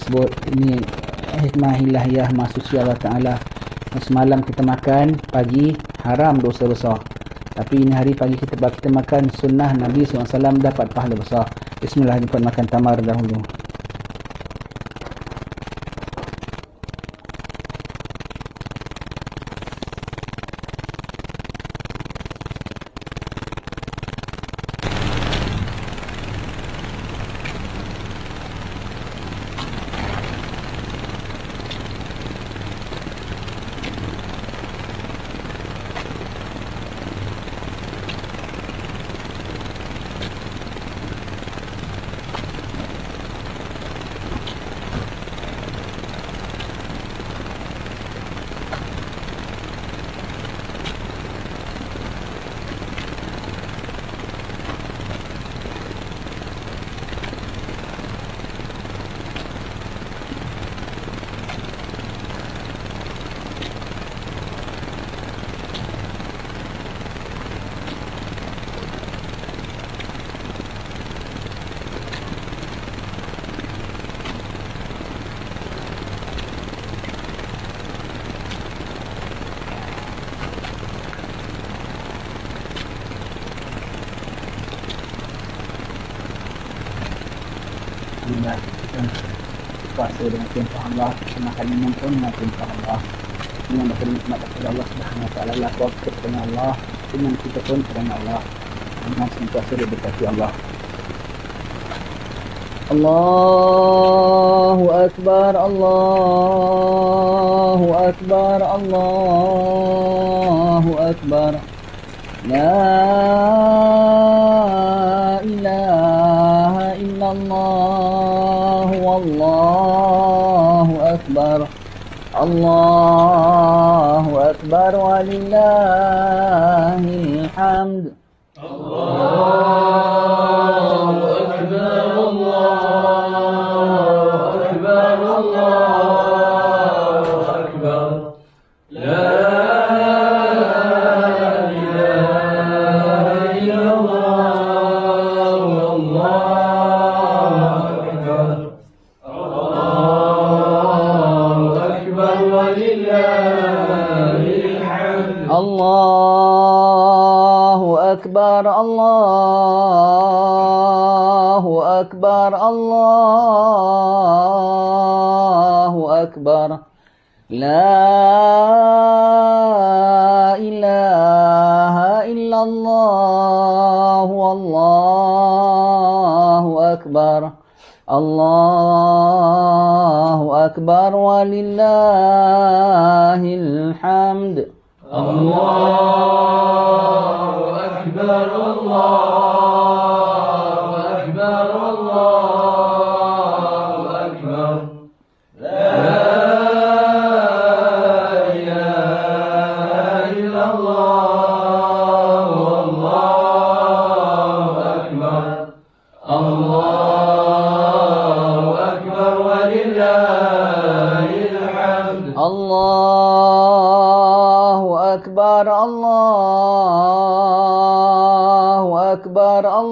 sebut ini hikmah ilahiyah mahsusi Allah Ta'ala. Semalam kita makan, pagi haram dosa besar. Tapi ini hari pagi kita makan sunnah Nabi SAW dapat pahala besar. Bismillahirrahmanirrahim. Makan tamar dahulu. Puasa dengan perintah Allah, makan minum pun dengan perintah Allah. Dengan dapat nikmat daripada Allah Subhanahu Wa Taala, lakukan kerana Allah, dengan kita pun kerana Allah. Dengan senantiasa diberkati Allah. Allahu Akbar, Allahu Akbar, Allahu Akbar. La ilaha illallah, wallahu akbar. Allahu akbar walillahil hamd. Allahu akbar, Allahu akbar, Allahu akbar. La Allahu Akbar, Allahu Akbar, Allahu Akbar. La ilaha illallah, wallahu akbar. Allahu akbar walillahil hamd. Allahu akbar, Allahu akbar, Allahu akbar. La ilaha illallah, wallahu akbar. Allahu akbar walillahil hamd. Allahu akbar, Allahu akbar, Allahu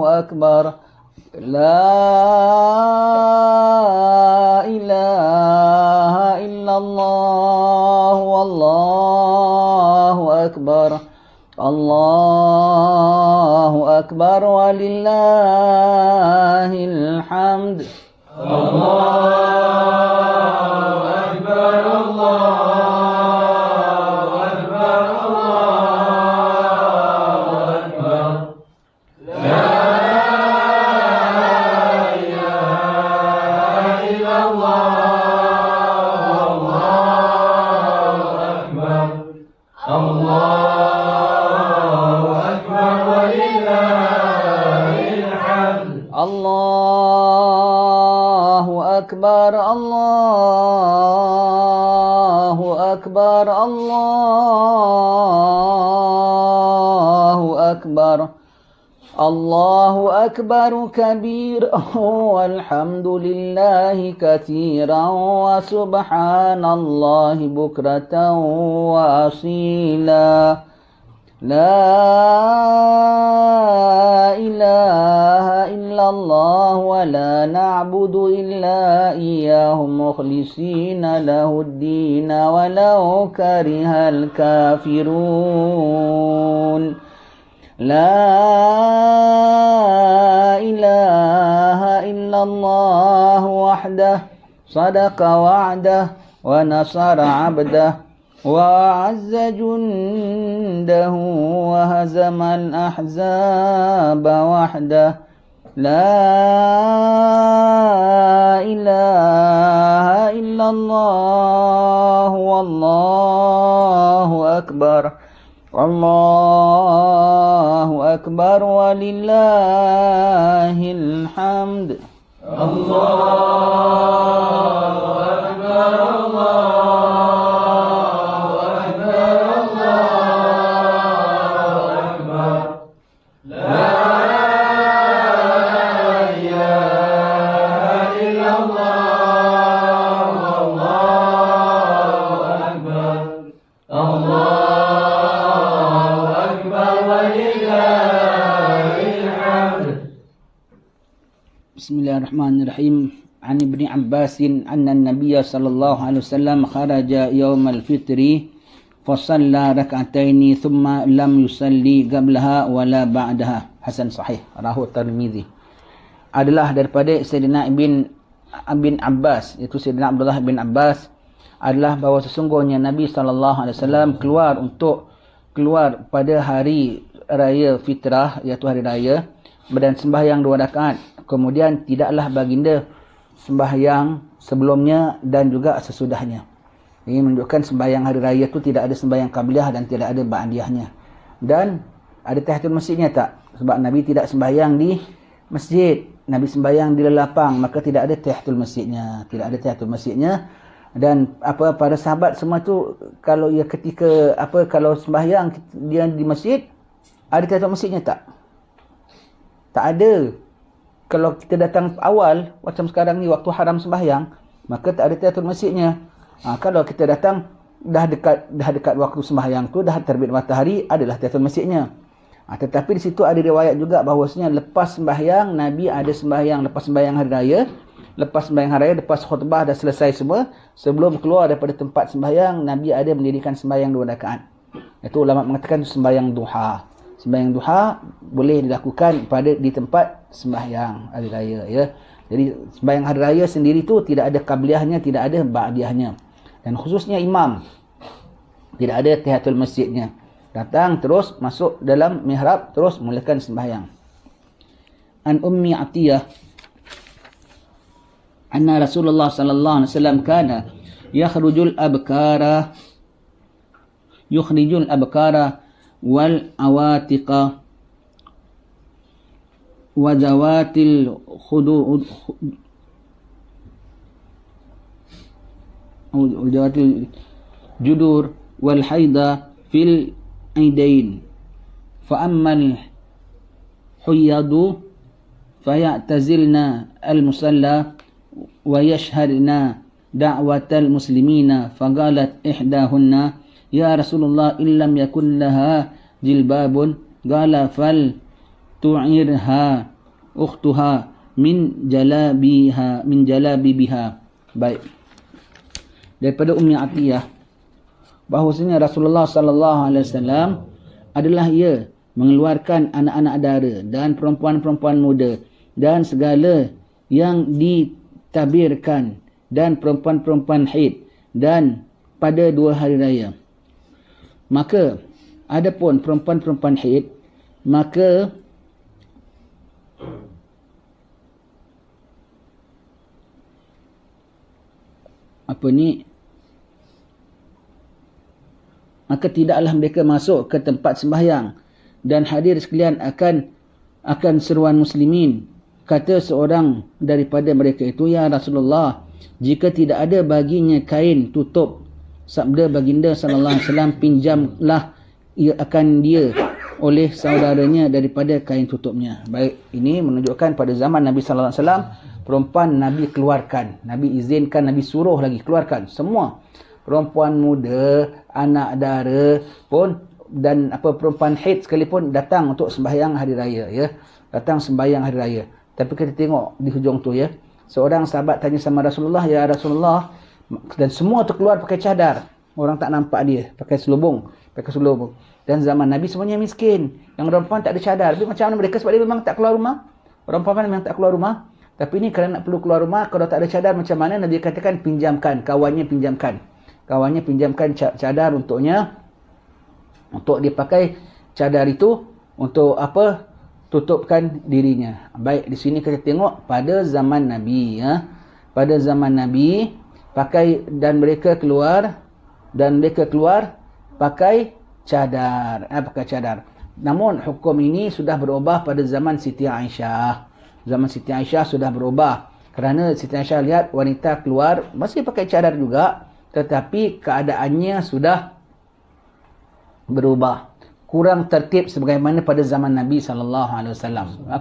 akbar. La ilaha illallah, wallahu akbar. Allahu akbar walillahil hamd. Allahu akbar, Allahu akbar, Allahu akbar. La ilaha illallah, wallahu akbar. Allahu akbar walillahil hamd. Allahu akbar, Allahu akbar, Allahu akbar. Allahu akbar kabira walhamdulillahi katsiran wa subhanallahi bukratan wa asila. La ilaha illallah wa la na'budu illa iyyahu mukhlishina lahud-din walau karihal kafirun. La ilaha illallah wahdah sadaqa wa'dah wa nasara 'abdah wa 'azza jundahu wa hazamal ahzaba wahdah. La ilaha illallah wallahu akbar. Allahu akbar walillahil hamd. Allahu akbar, Allahu akbar, Allahu akbar. La ilaha illallah, Allahu akbar. Allahu akbar walillahil hamd. Bismillahirrahmanirrahim. An Ibni Abbasin anna an-nabiy sallallahu alaihi wasallam kharaja yawm al-fitri fa shalla rak'ataini thumma lam yusalli qablaha wala ba'daha. Hasan sahih rawahu Tirmizi. Adalah daripada Sayyidina Ibn Abbas, iaitu Sayyidina Abdullah bin Abbas, adalah bahawa sesungguhnya Nabi sallallahu alaihi wasallam keluar pada hari raya fitrah, iaitu hari raya, dan sembahyang 2 rakaat. Kemudian tidaklah baginda sembahyang sebelumnya dan juga sesudahnya. Ini menunjukkan sembahyang hari raya itu tidak ada sembahyang qabliyah dan tidak ada ba'diyahnya. Dan ada tahiyatul masjidnya tak? Sebab Nabi tidak sembahyang di masjid. Nabi sembahyang di lapang, maka tidak ada tahiyatul masjidnya. Tidak ada tahiyatul masjidnya. Dan para sahabat semua tu kalau kalau sembahyang dia di masjid, ada tahiyatul masjidnya tak? Tak ada. Kalau kita datang awal, macam sekarang ni waktu haram sembahyang, maka tak ada tahiyatul masjidnya. Kalau kita datang dah dekat waktu sembahyang tu, dah terbit matahari, adalah tahiyatul masjidnya. Tetapi di situ ada riwayat juga bahawasanya lepas sembahyang, Nabi ada sembahyang lepas sembahyang hari raya, lepas khutbah dah selesai semua, sebelum keluar daripada tempat sembahyang, Nabi ada mendirikan sembahyang 2 rakaat. Itu ulama mengatakan sembahyang duha. Sembahyang duha boleh dilakukan di tempat sembahyang hari raya, ya. Jadi sembahyang hari raya sendiri tu tidak ada qabliyahnya, tidak ada ba'diyahnya. Dan khususnya imam tidak ada tahiyatul masjidnya. Datang terus masuk dalam mihrab, terus mulakan sembahyang. An Ummi Atiyah anna Rasulullah sallallahu alaihi wasallam kana yukhrijul abkara wal awatiqa wa zawatil khudud zawatil judur wal haida fil aidain fa ammal huyadu fayatazilna al musalla wa yashhadna da'watal muslimina faqalat ihdahunna ya Rasulullah illam yakun laha jilbabun qala fal tu'irha ukhtuha min jalabiha. Baik, daripada Ummi Atiyah bahawasanya Rasulullah sallallahu alaihi wasallam adalah ia mengeluarkan anak-anak dara dan perempuan-perempuan muda dan segala yang ditabirkan dan perempuan-perempuan haid dan pada 2 hari raya. Maka adapun perempuan-perempuan haid, maka maka tidaklah mereka masuk ke tempat sembahyang. Dan hadir sekalian akan seruan muslimin. Kata seorang daripada mereka itu, ya Rasulullah, jika tidak ada baginya kain tutup, sabda baginda sallallahu alaihi wasallam, pinjamlah ia akan dia oleh saudaranya daripada kain tutupnya. Baik, ini menunjukkan pada zaman Nabi sallallahu alaihi wasallam, perempuan Nabi keluarkan, Nabi izinkan, Nabi suruh lagi keluarkan semua. Perempuan muda, anak dara pun dan perempuan haid sekalipun datang untuk sembahyang hari raya, ya. Datang sembahyang hari raya. Tapi kita tengok di hujung tu, ya. Seorang sahabat tanya sama Rasulullah, "Ya Rasulullah," dan semua tu keluar pakai cadar. Orang tak nampak dia, pakai selubung. Dan zaman Nabi semuanya miskin. Yang perempuan tak ada cadar. Tapi macam mana mereka? Sebab dia memang tak keluar rumah. Orang perempuan memang tak keluar rumah. Tapi ni kerana nak perlu keluar rumah, kalau tak ada cadar macam mana? Nabi katakan pinjamkan, kawannya pinjamkan. Kawannya pinjamkan cadar untuknya. Untuk dia pakai cadar itu untuk tutupkan dirinya. Baik, di sini kita tengok pada zaman Nabi, ya. Pada zaman Nabi pakai dan mereka keluar pakai cadar, pakai cadar. Namun hukum ini sudah berubah pada zaman Siti Aisyah. Zaman Siti Aisyah sudah berubah. Kerana Siti Aisyah lihat wanita keluar masih pakai cadar juga, tetapi keadaannya sudah berubah. Kurang tertib sebagaimana pada zaman Nabi SAW.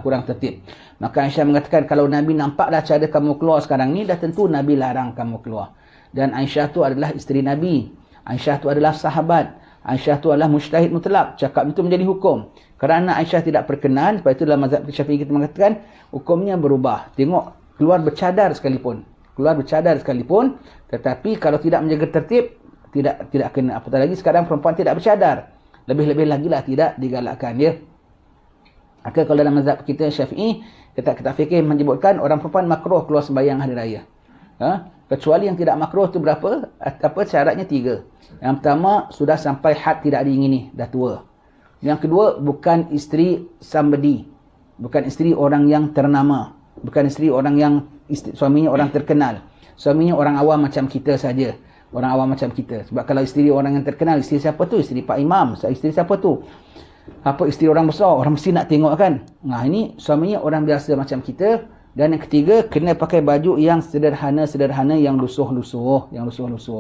Kurang tertib. Maka Aisyah mengatakan, kalau Nabi nampaklah cara kamu keluar sekarang ni, dah tentu Nabi larang kamu keluar. Dan Aisyah tu adalah isteri Nabi. Aisyah tu adalah sahabat. Aisyah tu adalah mujtahid mutlak. Cakap itu menjadi hukum. Kerana Aisyah tidak berkenan, sebab itu dalam mazhab Syafi'i kita mengatakan, hukumnya berubah. Tengok, keluar bercadar sekalipun. Tetapi kalau tidak menjaga tertib, tidak kena. Apatah lagi sekarang perempuan tidak bercadar. Lebih-lebih lagi lah tidak digalakkan, ya. Maka kalau dalam mazhab kita Syafi'i, kita fikir menyebutkan orang perempuan makruh keluar sembahyang hari raya. Kecuali yang tidak makruh tu berapa? Syaratnya 3. Yang pertama, sudah sampai had tidak diingini, dah tua. Yang kedua, bukan isteri somebody. Bukan isteri orang yang ternama. Bukan isteri orang yang suaminya orang terkenal. Suaminya orang awam macam kita saja. Orang awam macam kita. Sebab kalau isteri orang yang terkenal, isteri siapa tu? Isteri Pak Imam. Isteri siapa tu? Isteri orang besar. Orang mesti nak tengok kan. Nah, ini suaminya orang biasa macam kita. Dan yang ketiga, kena pakai baju yang sederhana-sederhana, yang lusuh-lusuh.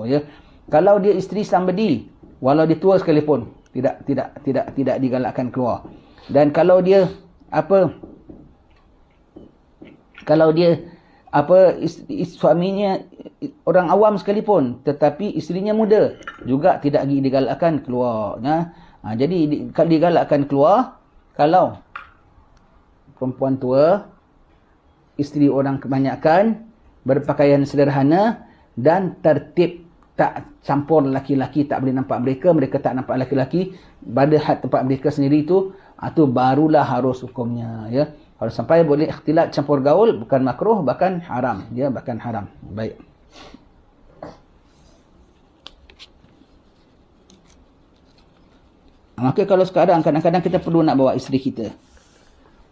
Ya. Kalau dia isteri somebody, walau dia tua sekalipun, tidak digalakkan keluar. Dan kalau dia suaminya orang awam sekalipun, tetapi isterinya muda, juga tidak digalakkan keluar. Jadi digalakkan keluar kalau perempuan tua, isteri orang kebanyakan, berpakaian sederhana dan tertib, tak campur lelaki-lelaki, tak boleh nampak mereka tak nampak lelaki-lelaki pada had tempat mereka sendiri tu barulah harus hukumnya, ya. Kalau sampai boleh ikhtilat campur gaul, bukan makruh, bahkan haram, ya, bahkan haram. Baik. Maka kalau sekarang kadang-kadang kita perlu nak bawa isteri kita.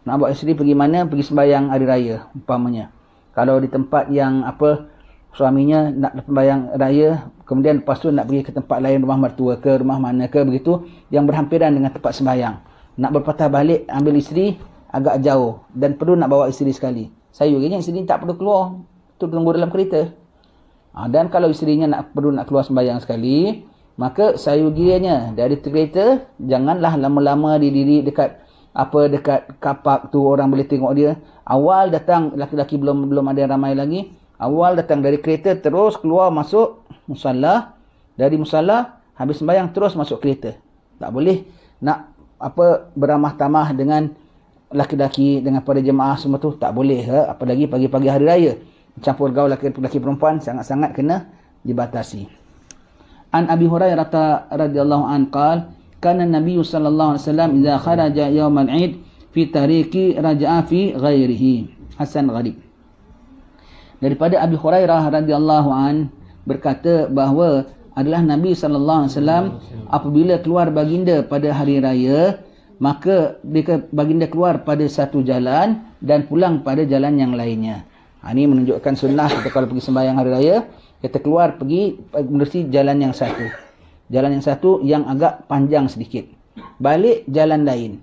Nak bawa isteri pergi mana? Pergi sembahyang hari raya umpamanya. Kalau di tempat yang suaminya nak sembahyang raya, kemudian lepas tu nak pergi ke tempat lain, rumah mertua ke, rumah mana ke, begitu, yang berhampiran dengan tempat sembahyang. Nak berpatah balik, ambil isteri agak jauh dan perlu nak bawa isteri sekali. Sayurnya isteri tak perlu keluar, tu tunggu dalam kereta. Dan kalau isterinya perlu nak keluar sembahyang sekali, maka sayurnya dari kereta, janganlah lama-lama didiri dekat kapak tu, orang boleh tengok dia. Awal datang, laki-laki belum ada yang ramai lagi. Awal datang dari kereta, terus keluar masuk musalla. Dari musalla, habis sembahyang terus masuk kereta. Tak boleh nak beramah tamah dengan laki-laki, dengan para jemaah semua tu. Tak boleh. Apalagi pagi-pagi hari raya. Campur gaul laki-laki perempuan sangat-sangat kena dibatasi. An Abi Hurairah radhiyallahu anhu qala, kana Nabi sallallahu alaihi wasallam idza kharaja yaumal 'id fi tariqi raja'a fi ghairihi. Hasan gharib. Daripada Abi Hurairah radhiyallahu an berkata bahawa adalah Nabi sallallahu alaihi wasallam apabila keluar baginda pada hari raya, maka baginda keluar pada satu jalan dan pulang pada jalan yang lainnya. Ini menunjukkan sunnah kita kalau pergi sembahyang hari raya, kita keluar pergi menerusi jalan yang satu. Jalan yang satu yang agak panjang sedikit. Balik jalan lain.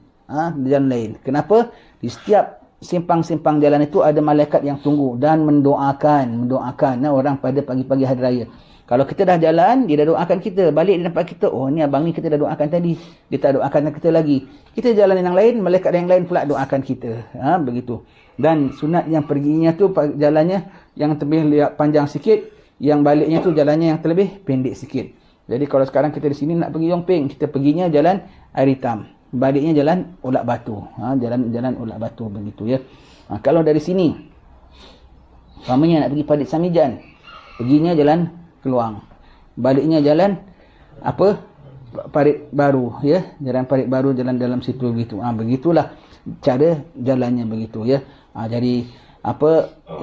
Jalan lain. Kenapa? Di setiap simpang-simpang jalan itu ada malaikat yang tunggu dan mendoakan orang pada pagi-pagi hari raya. Kalau kita dah jalan, dia dah doakan kita. Balik dia nampak kita, oh ni abang ni kita dah doakan tadi. Dia tak doakan kita lagi. Kita jalan yang lain, malaikat yang lain pula doakan kita. Begitu. Dan sunat yang perginya tu jalannya yang terlebih panjang sikit, yang baliknya tu jalannya yang terlebih pendek sikit. Jadi kalau sekarang kita di sini nak pergi Yongping, kita perginya jalan Air Hitam, baliknya jalan Ulak Batu. Jalan Ulak Batu begitu ya. Kalau dari sini umpamanya nak pergi Parit Samijan, perginya jalan Keluang, baliknya jalan Parit Baru ya, jalan Parit Baru, jalan dalam situ begitu. Begitulah cara jalannya begitu ya. Jadi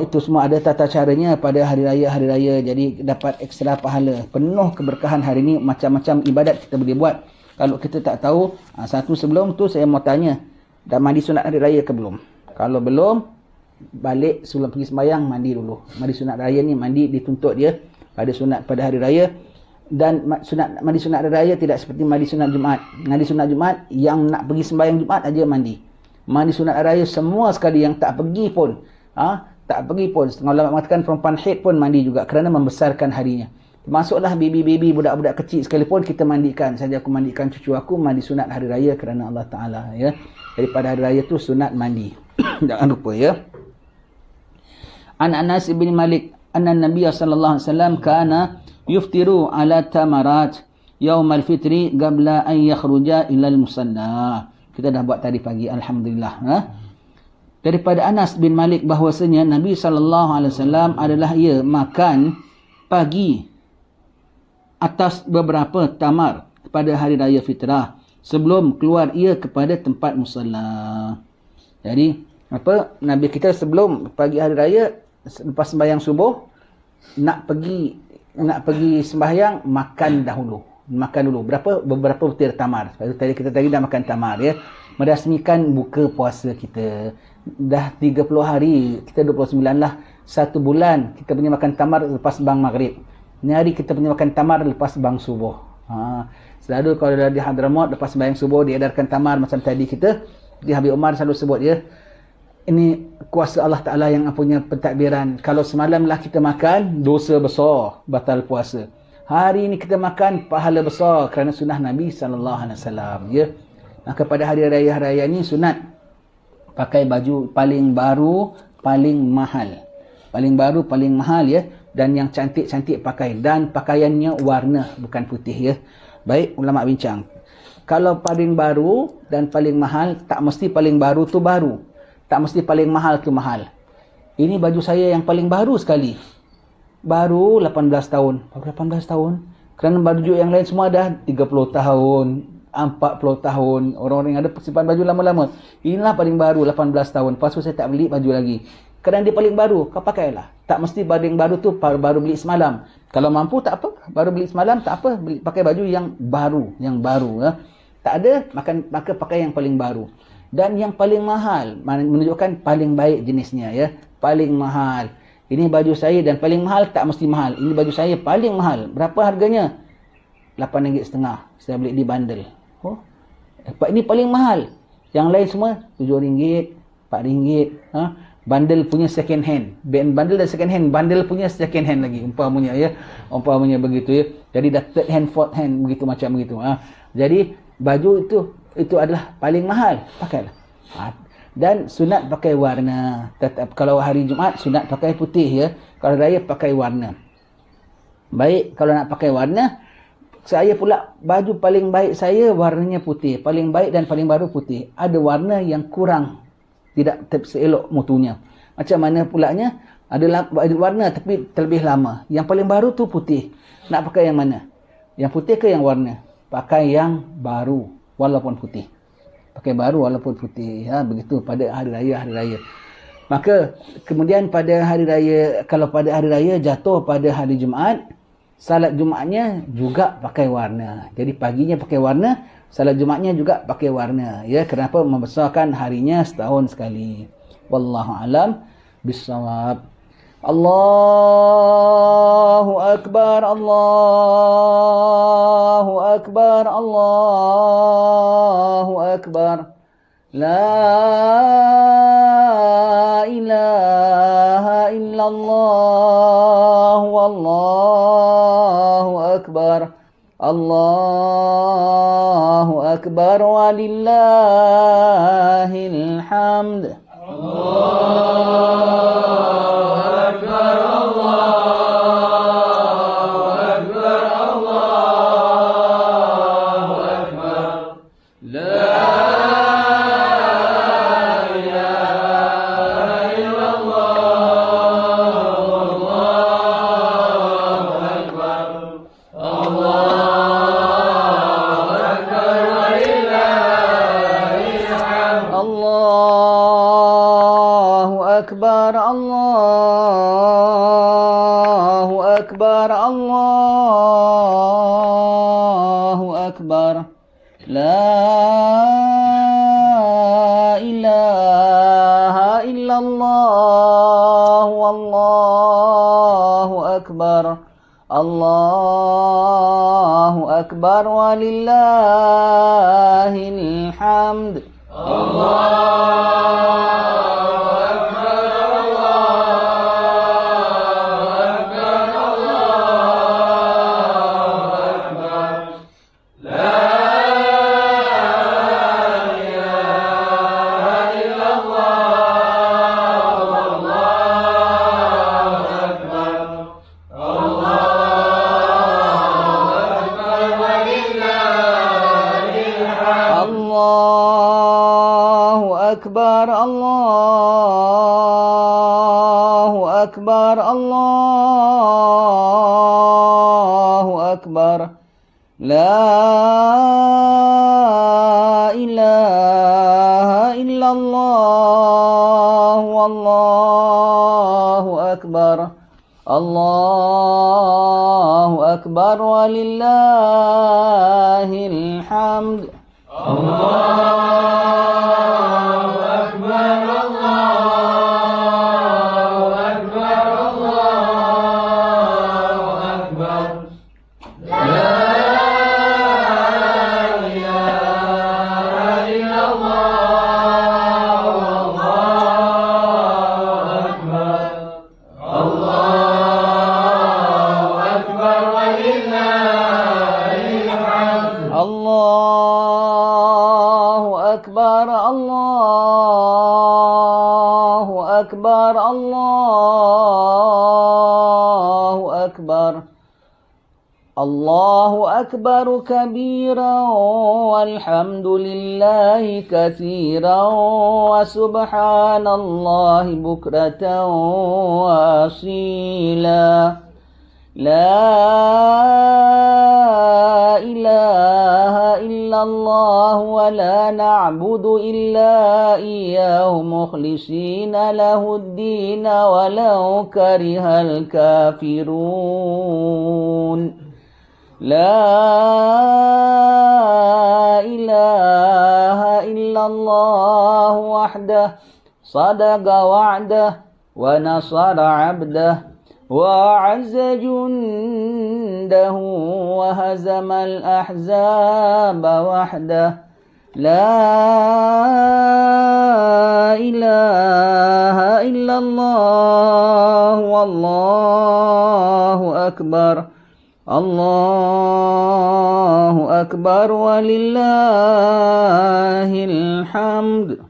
itu semua ada tata caranya pada hari raya, jadi dapat ekstra pahala, penuh keberkahan hari ini, macam-macam ibadat kita boleh buat. Kalau kita tak tahu, satu sebelum tu saya mau tanya, dah mandi sunat hari raya ke belum? Kalau belum, balik sebelum pergi sembahyang mandi dulu. Mandi sunat raya ni mandi dituntut dia pada sunat pada hari raya. Dan mandi sunat hari raya tidak seperti mandi sunat Jumaat. Mandi sunat Jumaat yang nak pergi sembahyang Jumaat aja mandi. Mandi sunat hari raya semua sekali yang tak pergi pun, setengah ulama mengatakan perempuan haid pun mandi juga kerana membesarkan harinya. Termasuklah baby-baby, budak-budak kecil sekalipun kita mandikan. Saja aku mandikan cucu aku, mandi sunat hari raya kerana Allah Ta'ala ya. Jadi pada hari raya tu sunat mandi. Jangan lupa ya. An Anas bin Malik anna Nabiy sallallahu alaihi wasallam kana yuftiru ala tamarat yaumal fitri qabla an yakhruja ila al-musalla. Kita dah buat tadi pagi, alhamdulillah. Daripada Anas bin Malik bahwasanya Nabi SAW adalah ia makan pagi atas beberapa tamar pada hari raya fitrah sebelum keluar ia kepada tempat musalla. Jadi Nabi kita sebelum pagi hari raya, lepas sembahyang subuh, nak pergi sembahyang, makan dulu beberapa butir tamar. Tadi kita dah makan tamar ya, merasmikan buka puasa kita. Dah 30 hari, kita 29 lah, 1 bulan kita punya makan tamar lepas bang maghrib. Ni hari kita punya makan tamar lepas bang subuh. Selalu kalau di Hadramaut lepas sembahyang subuh diedarkan tamar macam tadi kita di Habib Umar selalu sebut ya. Ini kuasa Allah Ta'ala yang punya pentadbiran. Kalau semalamlah kita makan, dosa besar, batal puasa. Hari ini kita makan, pahala besar kerana sunnah Nabi SAW ya. Maka pada hari raya ni sunat pakai baju paling baru, paling mahal. Paling baru, paling mahal ya. Dan yang cantik-cantik pakai. Dan pakaiannya warna, bukan putih ya. Baik, ulama bincang. Kalau paling baru dan paling mahal, tak mesti paling baru tu baru. Tak mesti paling mahal tu mahal. Ini baju saya yang paling baru sekali. Baru 18 tahun. Baru 18 tahun. Kerana baju yang lain semua dah 30 tahun, 40 tahun. Orang-orang yang ada simpan baju lama-lama. Inilah paling baru 18 tahun. Lepas tu saya tak beli baju lagi. Kerana dia paling baru, kau pakailah. Tak mesti paling baru tu baru beli semalam. Kalau mampu tak apa, baru beli semalam tak apa, pakai baju yang baru, ya. Tak ada, maka pakai yang paling baru. Dan yang paling mahal, menunjukkan paling baik jenisnya ya. Paling mahal. Ini baju saya dan paling mahal tak mesti mahal. Ini baju saya paling mahal. Berapa harganya? RM8.5. Saya beli di bandel. Ini paling mahal. Yang lain semua RM7, RM4. Bandel punya second hand. Bandel dan second hand. Bandel punya second hand lagi. Umpamanya ya. Umpamanya begitu ya. Jadi dah third hand, fourth hand begitu macam begitu. Jadi baju itu adalah paling mahal. Pakailah. Dan sunat pakai warna. Tetap kalau hari Jumaat sunat pakai putih ya. Kalau raya pakai warna. Baik, kalau nak pakai warna, saya pula baju paling baik saya warnanya putih. Paling baik dan paling baru putih. Ada warna yang kurang, tidak seelok mutunya. Macam mana pulanya? Ada warna tapi terlebih lama. Yang paling baru tu putih. Nak pakai yang mana? Yang putih ke yang warna? Pakai yang baru walaupun putih. Pakai baru walaupun putih. Begitu pada hari raya. Maka kemudian pada hari raya, kalau pada hari raya jatuh pada hari Jumaat, salat Jumaatnya juga pakai warna. Jadi paginya pakai warna, salat Jumaatnya juga pakai warna. Ya, kenapa? Membesarkan harinya setahun sekali. Wallahu alam bissawab. Allahu akbar, Allahu akbar, Allahu akbar. La ilaha illallah, wallahu akbar. Allahu akbar walillahil hamd. Allahu akbar, Allahu akbar, Allahu Allahu Akbar, Allahu Akbar. La ilaha illallah, wallahu akbar. Allahu akbar walillahil hamd. Allahu akbar, Allahu akbar. La ilaha illallah, wallahu akbar. Allahu akbar walillahil hamd. Allahu akbar kabiran walhamdulillahi katsiran wa subhanallahi bukratan wa asila. La ilaha illallah wa la na'budu illa iyyahu mukhlishina lahud-din walau karihal kafirun. La ilaha illallah wahdah sadaqa wa'dah wa nasara 'abdah wa 'azza jundahu wa hazamal ahzaba wahdah. La ilaha illallah wallahu akbar. Allahu akbar walillahil hamd.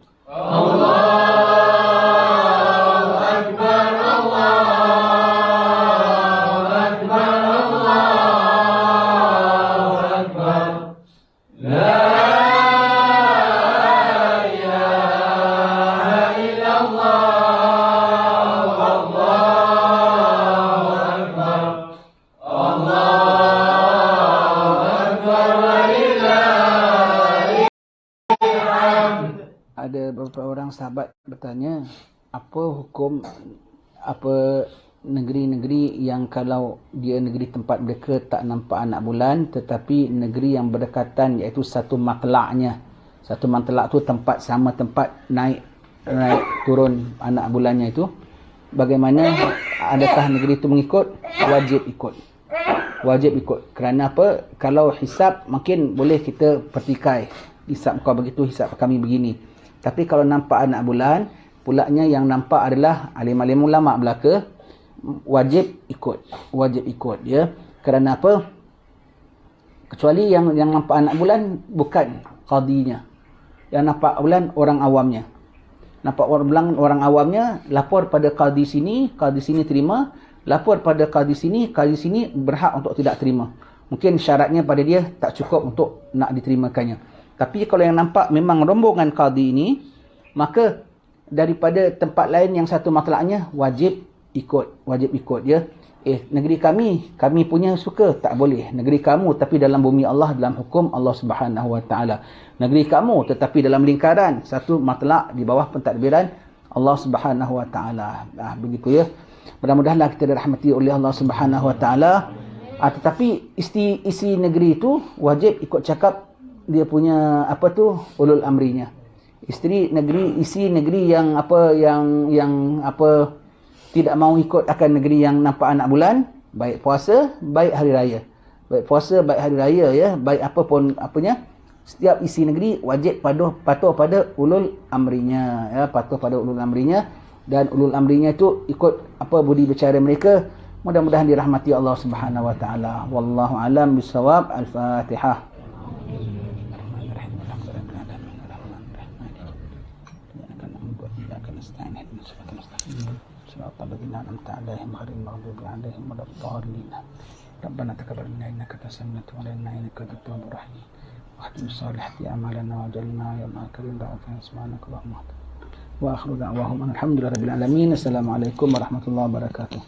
Ada beberapa orang sahabat bertanya, apa hukum negeri-negeri yang kalau dia negeri tempat mereka tak nampak anak bulan, tetapi negeri yang berdekatan iaitu satu matla'nya. Satu matlak tu tempat sama tempat naik turun anak bulannya itu. Bagaimana, adakah negeri itu mengikut? Wajib ikut. Wajib ikut. Kerana apa? Kalau hisap mungkin boleh kita pertikai. Hisap kau begitu, hisap kami begini. Tapi kalau nampak anak bulan, pulaknya yang nampak adalah alim-alim ulama belaka, wajib ikut. Wajib ikut ya. Kerana apa? Kecuali yang nampak anak bulan bukan qadinya. Yang nampak bulan orang awamnya. Nampak orang awamnya lapor pada qadi sini terima, lapor pada qadi sini berhak untuk tidak terima. Mungkin syaratnya pada dia tak cukup untuk nak diterimakannya. Tapi kalau yang nampak memang rombongan qadi ini, maka daripada tempat lain yang satu matlaknya wajib ikut ya. Negeri kami punya suka, tak boleh. Negeri kamu tapi dalam bumi Allah, dalam hukum Allah Subhanahu Wa Taala. Negeri kamu tetapi dalam lingkaran satu matlak di bawah pentadbiran Allah Subhanahu wa taala. Begitu ya. Mudah-mudahanlah kita dirahmati oleh Allah Subhanahu wa taala. Tetapi isi negeri itu wajib ikut cakap dia punya ulul amrinya. Isi negeri yang tidak mau ikut akan negeri yang nampak anak bulan, baik puasa, baik hari raya. Baik puasa, baik hari raya ya, baik apapun setiap isi negeri wajib patuh pada ulul amrinya ya, patuh pada ulul amrinya, dan ulul amrinya itu ikut budi bicara mereka. Mudah-mudahan dirahmati Allah Subhanahu wa taala. Wallahu alam bisawab. Al-Fatihah. ربنا تقبل منا انك انت السميع العليم وعلينا انك انت التواب الرحيم واختم الصالحات اعمالنا واجعلنا يا كريم دعوتنا سبحانك اللهم واخر دعواهم الحمد لله رب العالمين. السلام عليكم ورحمه الله وبركاته.